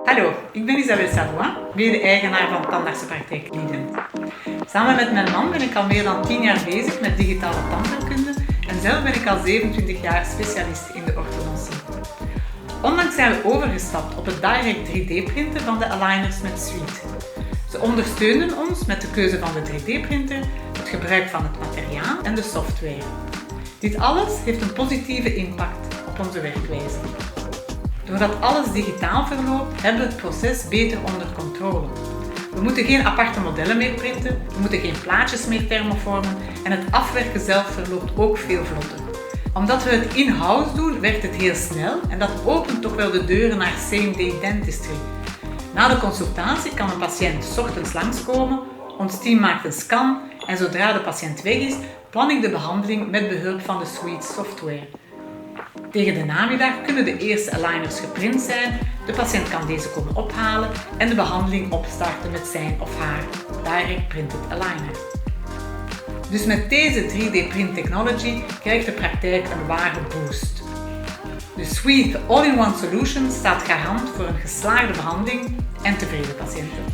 Hallo, ik ben Isabelle Savoie, mede-eigenaar van Tandartsenpraktijk Lieden. Samen met mijn man ben ik al meer dan 10 jaar bezig met digitale tandheelkunde en zelf ben ik al 27 jaar specialist in de orthodontie. Onlangs zijn we overgestapt op het direct 3D-printen van de aligners met Suite. Ze ondersteunen ons met de keuze van de 3D-printer, het gebruik van het materiaal en de software. Dit alles heeft een positieve impact op onze werkwijze. Doordat alles digitaal verloopt, hebben we het proces beter onder controle. We moeten geen aparte modellen meer printen, we moeten geen plaatjes meer thermoformen en het afwerken zelf verloopt ook veel vlotter. Omdat we het in-house doen, werkt het heel snel en dat opent toch wel de deuren naar same-day dentistry. Na de consultatie kan een patiënt 's ochtends langskomen, ons team maakt een scan en zodra de patiënt weg is, plan ik de behandeling met behulp van de Suite software. Tegen de namiddag kunnen de eerste aligners geprint zijn, de patiënt kan deze komen ophalen en de behandeling opstarten met zijn of haar direct printed aligner. Dus met deze 3D print technology krijgt de praktijk een ware boost. De Suite All-in-One Solution staat garant voor een geslaagde behandeling en tevreden patiënten.